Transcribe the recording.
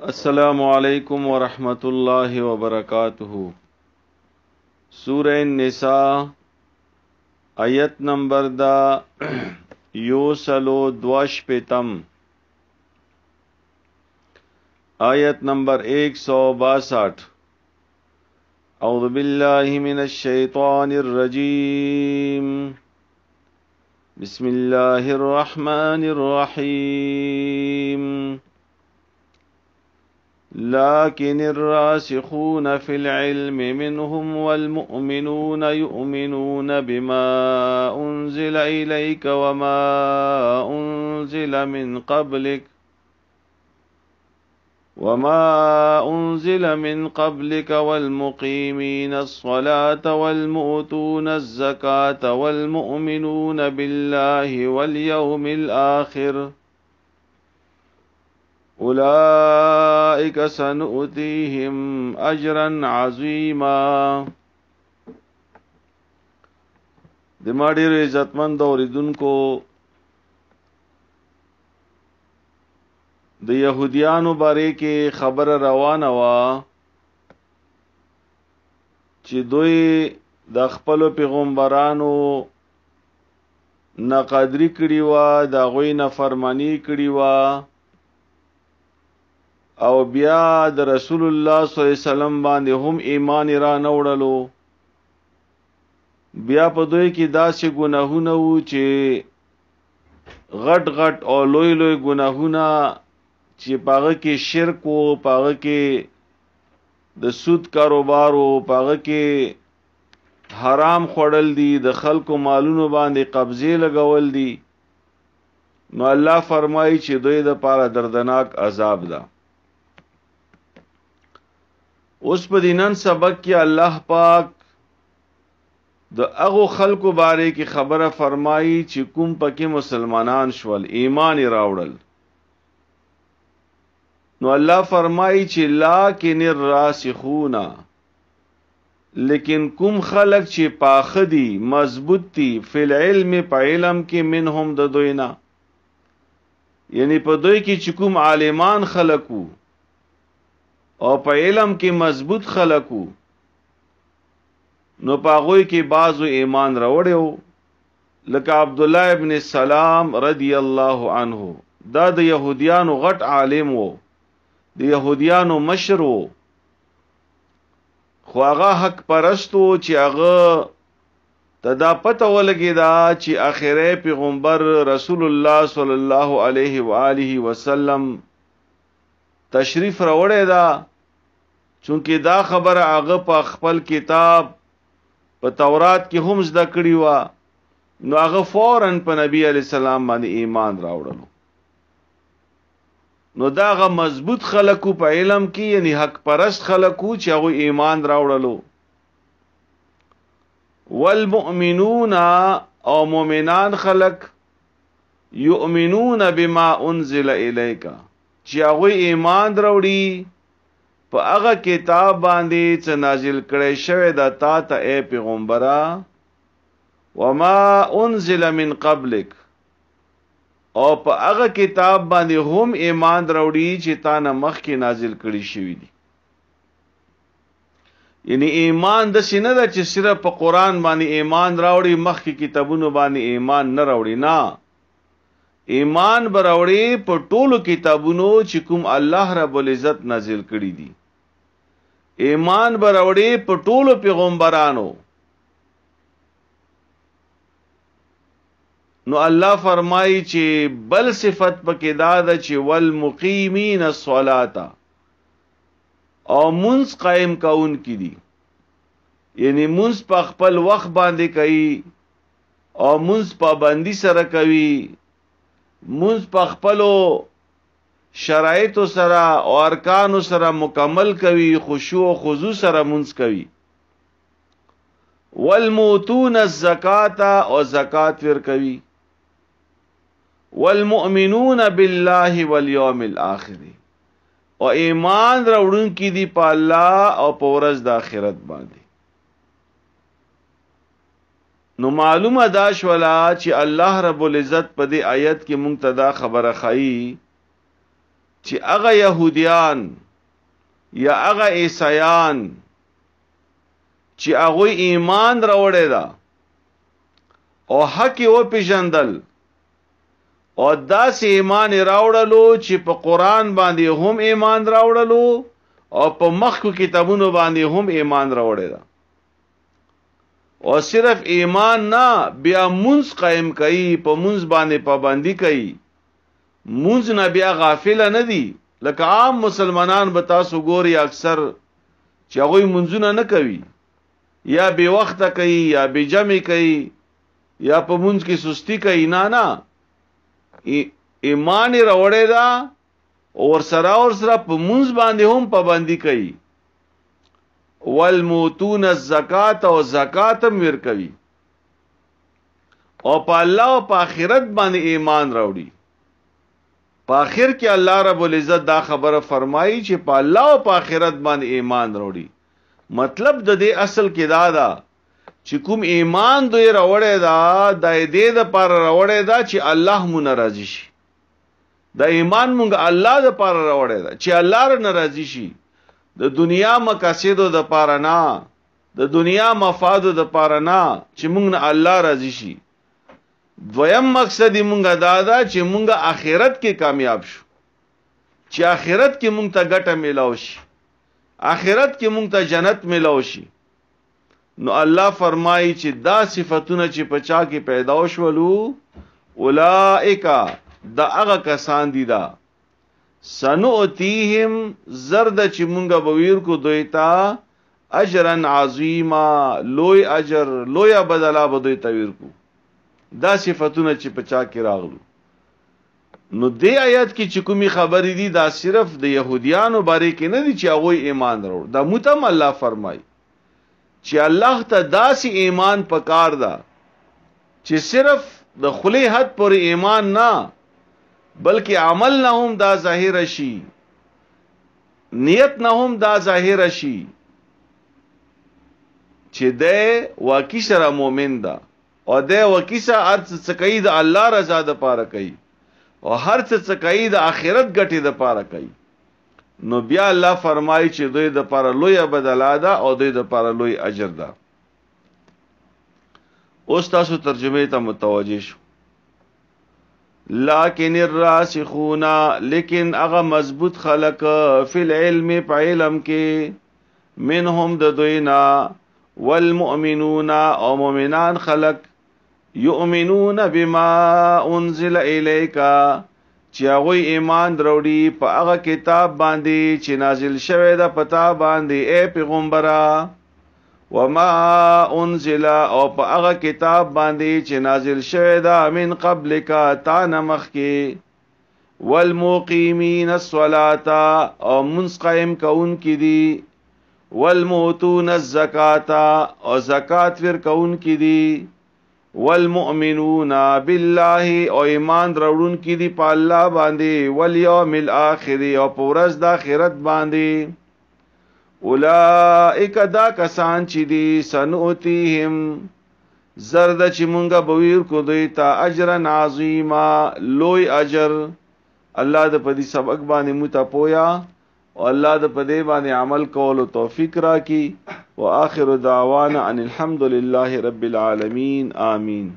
السلام علیکم ورحمۃ اللہ وبرکاتہ. سورہ النساء آیت نمبر دا یوسلو دوش پیتم آیت نمبر 162. اعوذ باللہ من الشیطان الرجیم. بسم اللہ الرحمن الرحیم. لكن الراسخون في العلم منهم والمؤمنون يؤمنون بما أنزل إليك وما أنزل من قبلك والمقيمين الصلاة والمؤتون الزكاة والمؤمنون بالله واليوم الآخر اولئک سنؤتیہم اجرا عظیما. دما ډیر عزتمند اوریدونکو، د یهودیانو باره کې خبر روانه وا چې دوی د خپل پیغمبرانو ناقدری کړي وا، د غوی نافرمانی کړي وا، او بیا د رسول الله صلی الله علیه وسلم باندې هم ایمان را نوړلو. بیا په دوی کې داسې ګناهونه وو چې غټ غټ او لوی لوی ګناهونه چې پاغه کې شرک وو، پاغه کې د سود کاروبار وو، پاغه کې حرام خوړل دي، د خلکو مالونو باندې قبضه لګول دي. نو الله فرمایي چې دوی د پاره دردناک عذاب ده. اوس په دینن سبق کې الله پاک د هغه خلکو باره کې خبره فرمایي چې کوم پکې مسلمانان شول، ایمان راوړل. نو الله فرمایي چې لکن الراسخون، لیکن کوم خلق چې پاخه دي، مضبوط دي، فی العلم په علم کې، منهم د دوینا، یعنی په دوی کې چې کوم عالمان خلقو او په علم کې مضبوط خلقو، نو پاغوی کې بعضو ایمان راوړیو. لکه عبد الله ابن سلام رضی الله عنه، دا د يهوديانو غټ عالم وو، د يهوديانو مشر وو، خو هغه حق پرستو چې هغه ته دا پته ولګی دا چې اخره پیغمبر رسول الله صلی الله علیه و آله وسلم تشریف راوړی دا، چونکه دا خبره هغه په خپل کتاب په تورات کې هم زده کړی و. نو هغه فوراً په نبی علی السلام باندې ایمان راوړلو. نو دا هغه مضبوط خلقو په علم کې، یعنی حق پرست خلقو چې هغه ایمان راوړلو. والمؤمنون، او مؤمنان خلق، یؤمنون بما انزل الیک، چې هغه ایمان راوړي په هغه کتاب باندې چې نازل کړي شوی دا تا ته اے پیغمبره، وما انزل من قبلک، او په هغه کتاب باندې هم ایمان راوړي چې تا نه مخکې نازل کړي شوی دي. یعنی ایمان د سینه ده چې صرف په قران باندې ایمان راوړي، مخکې کتابونو باندې ایمان نه راوړي. نه، ایمان براوړي په ټولو کتابونو چې کوم الله رب العزت نازل کړي دي. ایمان براوړي په ټولو پیغمبرانو. نو الله فرمایي چې بل صفت پکې دا ده چې والمقیمین الصلاة، او منځ قائم کون کی دي، یعنی منځ په خپل وخت باندې کوي، او منځ پابندی سره کوي، منځ په خپلو شرایطو سره او ارکانو سره مکمل کوي، خشوع و خضوع سره منځ کوي. والموتون الزکاة، او زکات ور کوي. والمؤمنون بالله والیوم الاخر، او ایمان راوړونکي دي په الله او په ورځ د آخرت باندې. نو معلومه دا شولا چې الله رب العزت په دې آیت کې مونږ ته دا خبره خایي چې هغه يهوديان یا هغه عیسایان چې هغه ایمان راوړی دا او حق او پیژندل او داس ایمان راوړلو چې په قران باندې هم ایمان راوړلو او په مخکو کتابونو باندې هم ایمان راوړی دا او صرف ایمان نه بیا منځ قائم کړي په منځ باندې پابندي کوي منځ نه بیا غافل نه دي لکه عام مسلمانان به تاسو ګوري اکثر چې هغه منځونه نه کوي یا بے وخت کوي یا بے جمع کوي یا په منځ کې سستی کوي نه ایمان راوړی دا اور سره په منځ باندې هم پابندي کوي والموتون الزکات او زکات هم ورکوي او په الله او په آخرت باندې ایمان راوړي په آخر کې الله رب العزت دا خبره فرمایي چې په الله او په آخرت باندې ایمان راوړي مطلب د دې اصل کې دا ده چې کوم ایمان دوی راوړی دا د دې د پر راوړی دا چې الله مون راضي شي دا ایمان مونږ الله د پر راوړی دا چې الله ر ناراضي شي د دنیا مقاصدو د پاره نه د دنیا مفادو د پاره نه چې مونږ نه الله راضي شي دویم مقصد مونږ دا ده چې مونږ آخرت کې کامیاب شو چې آخرت کې مونږ ته ګټه ملاو شي آخرت کې مونږ ته جنت ملاو شي نو الله فرمایي چې دا صفاتونه چې پچا کې پیدا وشولو اولائک دا هغه کسان دي دا سنؤتیهم زرد چې مونږه بویر کو دوی ته اجرا عظیما لوی اجر لوی بدلا به دوی ته ویر کو دا صفاتونه چې پچا کې راغلو نو دې آیات کې چې کومي خبرې دي دا صرف د يهوديانو باره کې نه دي چې هغه ایمان وروړ دا متم الله فرمایي چې الله ته داسې ایمان پکار دا چې صرف د خلی حد پر ایمان نه بلکې عمل نه هم دا ظاهر شي نیت نه هم دا ظاهر شي چې د واقعي سره مؤمن دا او د واقعي سره ارڅ کوي د الله رضا د پاره کوي او هر څه کوي د آخرت ګټي د پاره کوي نو بیا الله فرمایي چې دوی د پاره لوی بدلا ده او دوی د پاره لوی اجر ده اوس تاسو ترجمه ته متوجه شو لکن الراسخون لیکن هغه مضبوط خلق فی العلم په علم کې منهم د دوینا والمؤمنون او مؤمنان خلق یؤمنون بما انزل الیک چې هغه ایمان دروړي په هغه کتاب باندې چې نازل شوی دا پتا باندې اے پیغمبره وما انزل او په هغه کتاب باندې چې نازل شوی دا من قبلک تا نمخ کې والمقیمین الصلاة او منځ قائم کون کې دي والموتون الزکات او زکات ور کون کې دي والمؤمنون بالله او ایمان دروړون کې دي په الله باندې والیوم الاخر او په ورځ د آخرت باندې اولائک دا کسان چې دي سنؤتیهم زرد چې مونږه بویر کو دوی ته اجر عظیما لوی اجر الله د پدی سبق باندې متپویا او الله د پدی باندې عمل کول او توفیق راکړي واخر دعوانا ان الحمد لله رب العالمین آمین